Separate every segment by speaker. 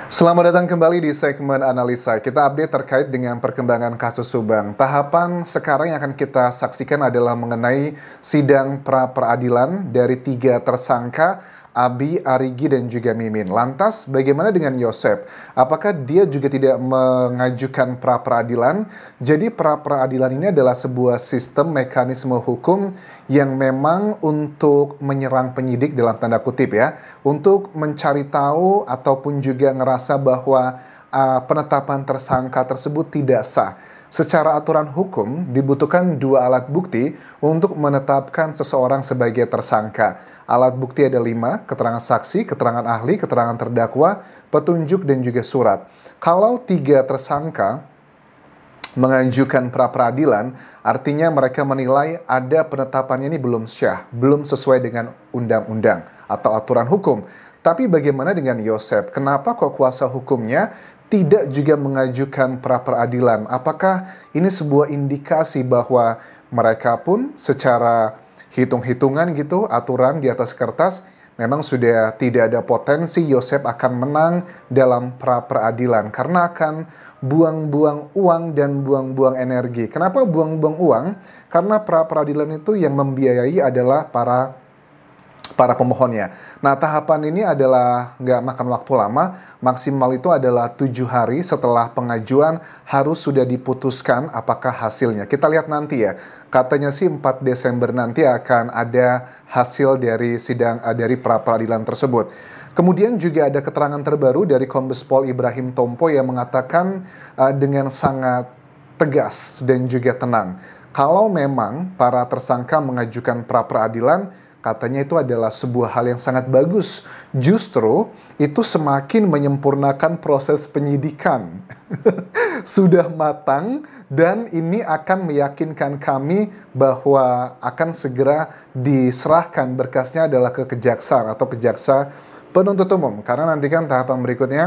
Speaker 1: Selamat datang kembali di segmen analisa. Kita update terkait dengan perkembangan kasus Subang. Tahapan sekarang yang akan kita saksikan adalah mengenai sidang pra-peradilan dari 3 tersangka, Abi, Arigi, dan juga Mimin. Lantas, bagaimana dengan Yosep? Apakah dia juga tidak mengajukan pra-peradilan? Jadi pra-peradilan ini adalah sebuah sistem mekanisme hukum yang memang untuk menyerang penyidik dalam tanda kutip ya, untuk mencari tahu ataupun juga ngerasa bahwa penetapan tersangka tersebut tidak sah. Secara aturan hukum dibutuhkan 2 alat bukti untuk menetapkan seseorang sebagai tersangka. Alat bukti ada 5, keterangan saksi, keterangan ahli, keterangan terdakwa, petunjuk, dan juga surat. Kalau 3 tersangka mengajukan pra-peradilan, artinya mereka menilai ada penetapannya ini belum syah, belum sesuai dengan undang-undang atau aturan hukum. Tapi bagaimana dengan Yosep? Kenapa kok kuasa hukumnya tidak juga mengajukan pra-peradilan? Apakah ini sebuah indikasi bahwa mereka pun secara hitung-hitungan gitu, aturan di atas kertas, memang sudah tidak ada potensi Yosep akan menang dalam pra-peradilan karena akan buang-buang uang dan buang-buang energi. Kenapa buang-buang uang? Karena pra-peradilan itu yang membiayai adalah para pemohonnya. Nah, tahapan ini adalah nggak makan waktu lama, maksimal itu adalah 7 hari setelah pengajuan harus sudah diputuskan apakah hasilnya. Kita lihat nanti ya, katanya sih 4 Desember nanti akan ada hasil dari sidang dari pra-peradilan tersebut. Kemudian juga ada keterangan terbaru dari Kombes Pol Ibrahim Tompo yang mengatakan dengan sangat tegas dan juga tenang, kalau memang para tersangka mengajukan pra-peradilan, katanya itu adalah sebuah hal yang sangat bagus. Justru itu semakin menyempurnakan proses penyidikan. Sudah matang dan ini akan meyakinkan kami bahwa akan segera diserahkan berkasnya adalah ke kejaksaan atau kejaksa penuntut umum. Karena nanti kan tahapan berikutnya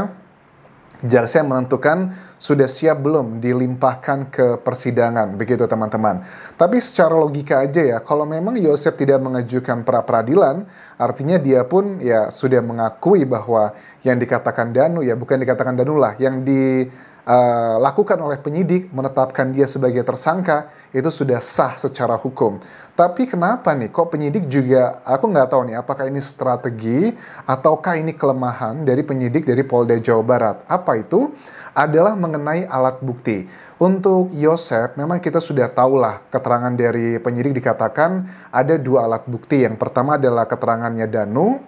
Speaker 1: jaksa yang menentukan sudah siap belum dilimpahkan ke persidangan, begitu teman-teman. Tapi secara logika aja ya, kalau memang Yosep tidak mengajukan pra-peradilan, artinya dia pun ya sudah mengakui bahwa yang dikatakan Danu, ya bukan dikatakan Danu lah, yang dilakukan oleh penyidik menetapkan dia sebagai tersangka, itu sudah sah secara hukum. Tapi kenapa nih, kok penyidik juga, aku nggak tahu nih, apakah ini strategi ataukah ini kelemahan dari penyidik dari Polda Jawa Barat. Apa itu? Adalah mengenai alat bukti. Untuk Yosep, memang kita sudah tahulah keterangan dari penyidik dikatakan ada 2 alat bukti. Yang pertama adalah keterangannya Danu,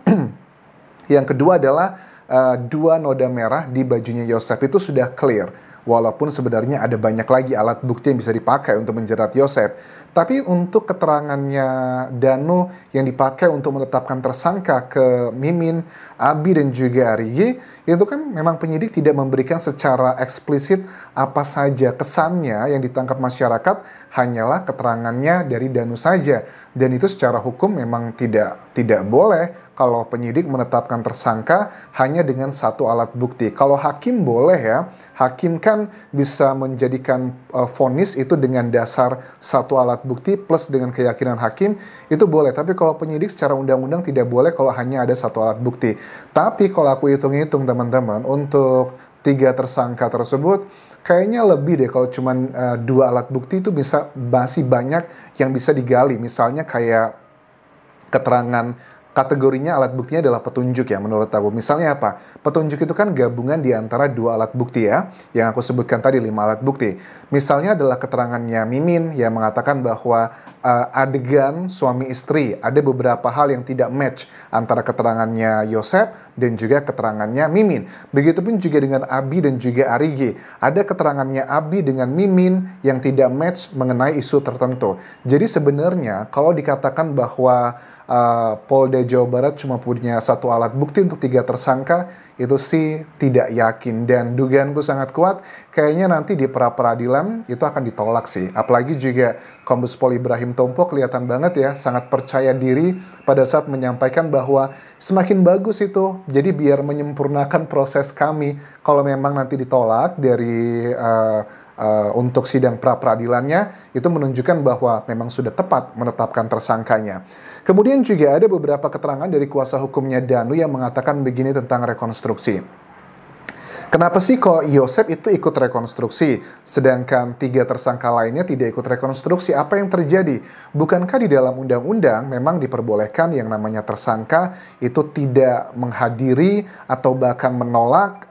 Speaker 1: yang kedua adalah 2 noda merah di bajunya Yosep. Itu sudah clear. Walaupun sebenarnya ada banyak lagi alat bukti yang bisa dipakai untuk menjerat Yosep. Tapi untuk keterangannya Danu yang dipakai untuk menetapkan tersangka ke Mimin, Abi, dan juga Arigi, itu kan memang penyidik tidak memberikan secara eksplisit apa saja. Kesannya yang ditangkap masyarakat hanyalah keterangannya dari Danu saja. Dan itu secara hukum memang tidak boleh kalau penyidik menetapkan tersangka hanya dengan 1 alat bukti. Kalau hakim boleh ya, hakim kan bisa menjadikan vonis itu dengan dasar 1 alat bukti plus dengan keyakinan hakim, itu boleh. Tapi kalau penyidik secara undang-undang tidak boleh kalau hanya ada 1 alat bukti. Tapi kalau aku hitung-hitung teman-teman, untuk 3 tersangka tersebut, kayaknya lebih deh kalau cuma 2 alat bukti itu bisa masih banyak yang bisa digali. Misalnya kayak keterangan, kategorinya alat buktinya adalah petunjuk ya menurut aku. Misalnya apa? Petunjuk itu kan gabungan di antara 2 alat bukti ya, yang aku sebutkan tadi 5 alat bukti. Misalnya adalah keterangannya Mimin yang mengatakan bahwa adegan suami istri ada beberapa hal yang tidak match antara keterangannya Yosep dan juga keterangannya Mimin. Begitupun juga dengan Abi dan juga Arigi. Ada keterangannya Abi dengan Mimin yang tidak match mengenai isu tertentu. Jadi sebenarnya kalau dikatakan bahwa Polda Jawa Barat cuma punya 1 alat bukti untuk 3 tersangka, itu sih tidak yakin. Dan dugaanku sangat kuat, kayaknya nanti di pra-peradilan itu akan ditolak sih. Apalagi juga Kombes Pol Ibrahim Tompo kelihatan banget ya, sangat percaya diri pada saat menyampaikan bahwa semakin bagus itu. Jadi biar menyempurnakan proses kami, kalau memang nanti ditolak dari untuk sidang pra-peradilannya, itu menunjukkan bahwa memang sudah tepat menetapkan tersangkanya. Kemudian juga ada beberapa keterangan dari kuasa hukumnya Danu yang mengatakan begini tentang rekonstruksi. Kenapa sih kok Yosep itu ikut rekonstruksi, sedangkan 3 tersangka lainnya tidak ikut rekonstruksi? Apa yang terjadi? Bukankah di dalam undang-undang memang diperbolehkan yang namanya tersangka itu tidak menghadiri atau bahkan menolak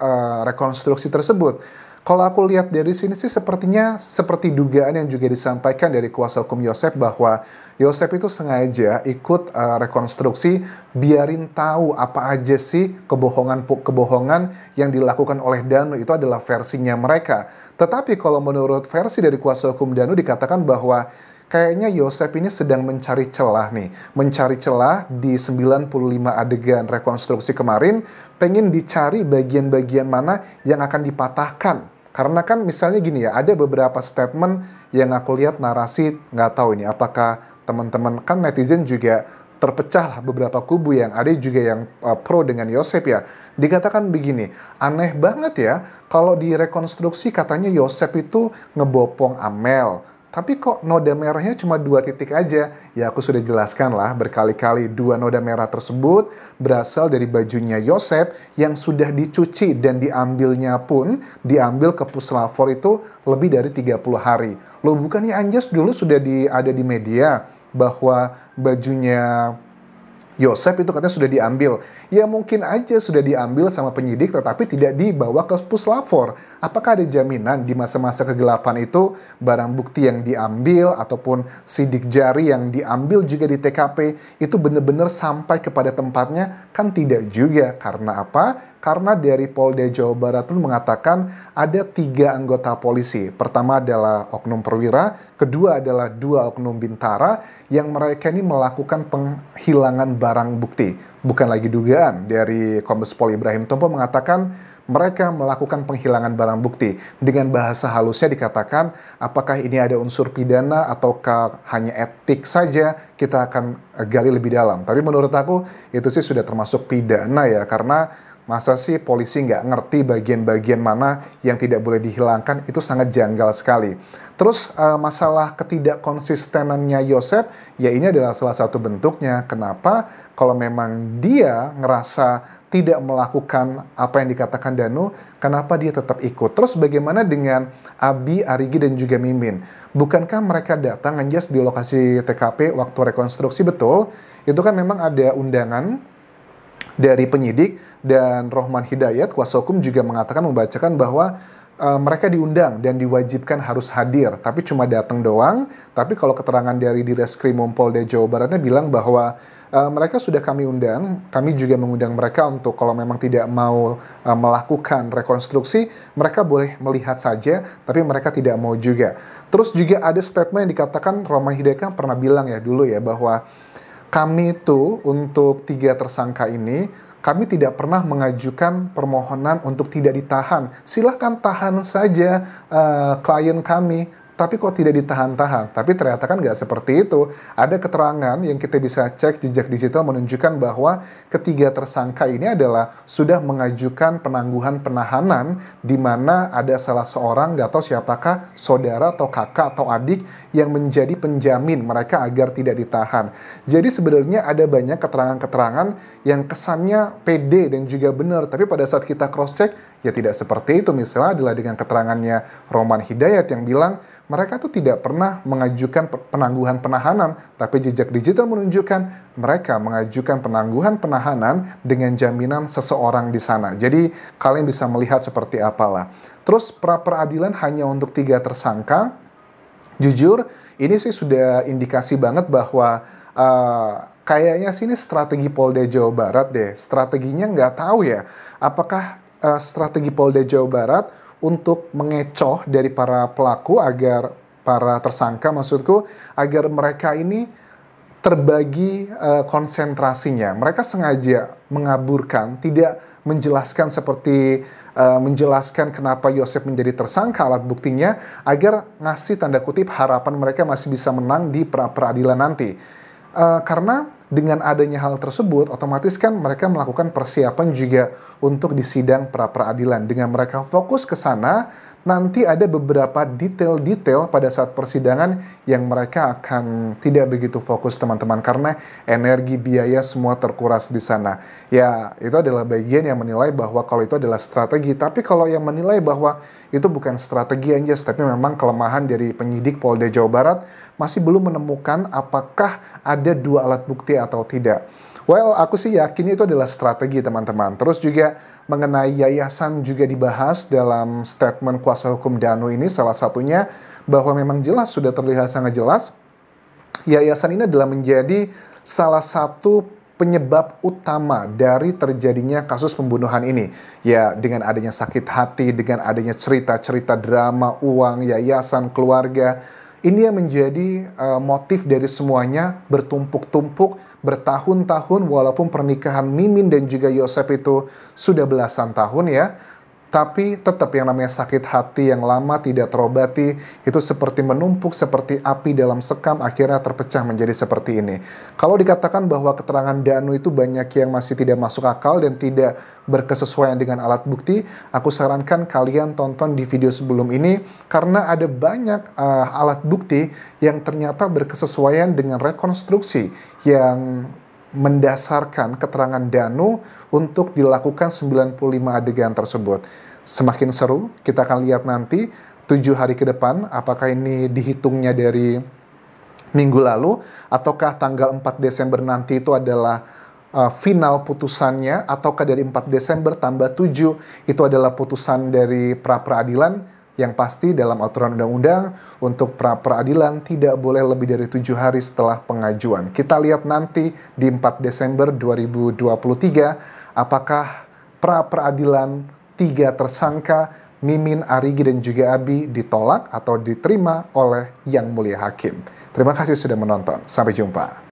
Speaker 1: rekonstruksi tersebut? Kalau aku lihat dari sini sih sepertinya seperti dugaan yang juga disampaikan dari kuasa hukum Yosep bahwa Yosep itu sengaja ikut rekonstruksi biarin tahu apa aja sih kebohongan yang dilakukan oleh Danu itu adalah versinya mereka. Tetapi kalau menurut versi dari kuasa hukum Danu dikatakan bahwa kayaknya Yosep ini sedang mencari celah nih. Mencari celah di 95 adegan rekonstruksi kemarin, pengen dicari bagian-bagian mana yang akan dipatahkan. Karena kan misalnya gini ya, ada beberapa statement yang aku lihat narasi, nggak tahu ini apakah teman-teman, kan netizen juga terpecah lah beberapa kubu, yang ada juga yang pro dengan Yosep ya. Dikatakan begini, aneh banget ya kalau di rekonstruksi katanya Yosep itu ngebopong Amel. Tapi kok noda merahnya cuma 2 titik aja? Ya aku sudah jelaskan lah berkali-kali 2 noda merah tersebut berasal dari bajunya Yosep yang sudah dicuci dan diambilnya pun diambil ke puslapor itu lebih dari 30 hari. Loh bukannya Anjas dulu sudah ada di media bahwa bajunya Yosep itu katanya sudah diambil. Ya mungkin aja sudah diambil sama penyidik tetapi tidak dibawa ke puslapor. Apakah ada jaminan di masa-masa kegelapan itu barang bukti yang diambil ataupun sidik jari yang diambil juga di TKP itu benar-benar sampai kepada tempatnya? Kan tidak juga. Karena apa? Karena dari Polda Jawa Barat pun mengatakan ada 3 anggota polisi. Pertama adalah oknum perwira, kedua adalah 2 oknum bintara yang mereka ini melakukan penghilangan barang bukti. Bukan lagi dugaan. Dari Kombes Pol Ibrahim Tompo mengatakan mereka melakukan penghilangan barang bukti. Dengan bahasa halusnya dikatakan apakah ini ada unsur pidana ataukah hanya etik saja, kita akan gali lebih dalam. Tapi menurut aku itu sih sudah termasuk pidana ya, karena masa sih polisi nggak ngerti bagian-bagian mana yang tidak boleh dihilangkan, itu sangat janggal sekali. Terus masalah ketidakkonsistenannya Yosep, ya ini adalah salah satu bentuknya. Kenapa? Kalau memang dia ngerasa tidak melakukan apa yang dikatakan Danu, kenapa dia tetap ikut? Terus bagaimana dengan Abi, Arigi, dan juga Mimin? Bukankah mereka datang Anjas di lokasi TKP waktu rekonstruksi? Betul, itu kan memang ada undangan dari penyidik, dan Rohman Hidayat, kuasa hukum juga mengatakan, membacakan bahwa mereka diundang dan diwajibkan harus hadir, tapi cuma datang doang. Tapi kalau keterangan dari Direskrimum Polda Jawa Baratnya bilang bahwa mereka sudah kami undang, kami juga mengundang mereka untuk kalau memang tidak mau melakukan rekonstruksi, mereka boleh melihat saja, tapi mereka tidak mau juga. Terus juga ada statement yang dikatakan Rohman Hidayat kan pernah bilang ya dulu ya, bahwa kami itu untuk 3 tersangka ini, kami tidak pernah mengajukan permohonan untuk tidak ditahan. Silahkan tahan saja klien kami, tapi kok tidak ditahan-tahan? Tapi ternyata kan nggak seperti itu. Ada keterangan yang kita bisa cek jejak digital menunjukkan bahwa ketiga tersangka ini adalah sudah mengajukan penangguhan penahanan, di mana ada salah seorang, nggak tahu siapakah, saudara atau kakak atau adik yang menjadi penjamin mereka agar tidak ditahan. Jadi sebenarnya ada banyak keterangan-keterangan yang kesannya pede dan juga benar, tapi pada saat kita cross-check, ya tidak seperti itu. Misalnya adalah dengan keterangannya Rohman Hidayat yang bilang mereka tuh tidak pernah mengajukan penangguhan penahanan, tapi jejak digital menunjukkan mereka mengajukan penangguhan penahanan dengan jaminan seseorang di sana. Jadi kalian bisa melihat seperti apalah. Terus pra-peradilan hanya untuk 3 tersangka. Jujur, ini sih sudah indikasi banget bahwa kayaknya sini strategi Polda Jawa Barat deh. Strateginya nggak tahu ya, apakah strategi Polda Jawa Barat untuk mengecoh dari para pelaku agar para tersangka, maksudku, agar mereka ini terbagi konsentrasinya. Mereka sengaja mengaburkan, tidak menjelaskan seperti menjelaskan kenapa Yosep menjadi tersangka, alat buktinya, agar ngasih tanda kutip harapan mereka masih bisa menang di pra-peradilan nanti. Karena dengan adanya hal tersebut, otomatis kan mereka melakukan persiapan juga untuk di sidang pra-peradilan. Dengan mereka fokus ke sana, nanti ada beberapa detail-detail pada saat persidangan yang mereka akan tidak begitu fokus, teman-teman, karena energi biaya semua terkuras di sana. Ya, itu adalah bagian yang menilai bahwa kalau itu adalah strategi. Tapi kalau yang menilai bahwa itu bukan strategi aja, tapi memang kelemahan dari penyidik Polda Jawa Barat masih belum menemukan apakah ada dua alat bukti atau tidak. Well, aku sih yakin itu adalah strategi, teman-teman. Terus juga mengenai yayasan juga dibahas dalam statement kuasa hukum Danu ini, salah satunya bahwa memang jelas, sudah terlihat sangat jelas, yayasan ini adalah menjadi salah satu penyebab utama dari terjadinya kasus pembunuhan ini. Ya, dengan adanya sakit hati, dengan adanya cerita-cerita drama, uang, yayasan, keluarga. Ini yang menjadi motif dari semuanya bertumpuk-tumpuk bertahun-tahun, walaupun pernikahan Mimin dan juga Yosep itu sudah belasan tahun ya. Tapi tetap yang namanya sakit hati yang lama tidak terobati, itu seperti menumpuk, seperti api dalam sekam, akhirnya terpecah menjadi seperti ini. Kalau dikatakan bahwa keterangan Danu itu banyak yang masih tidak masuk akal dan tidak berkesesuaian dengan alat bukti, aku sarankan kalian tonton di video sebelum ini, karena ada banyak alat bukti yang ternyata berkesesuaian dengan rekonstruksi yang mendasarkan keterangan Danu untuk dilakukan 95 adegan tersebut. Semakin seru, kita akan lihat nanti 7 hari ke depan, apakah ini dihitungnya dari minggu lalu, ataukah tanggal 4 Desember nanti itu adalah final putusannya, ataukah dari 4 Desember tambah 7 itu adalah putusan dari pra-peradilan. Yang pasti dalam aturan undang-undang untuk pra-peradilan tidak boleh lebih dari 7 hari setelah pengajuan. Kita lihat nanti di 4 Desember 2023 apakah pra-peradilan 3 tersangka Mimin, Arigi, dan juga Abi ditolak atau diterima oleh Yang Mulia Hakim. Terima kasih sudah menonton. Sampai jumpa.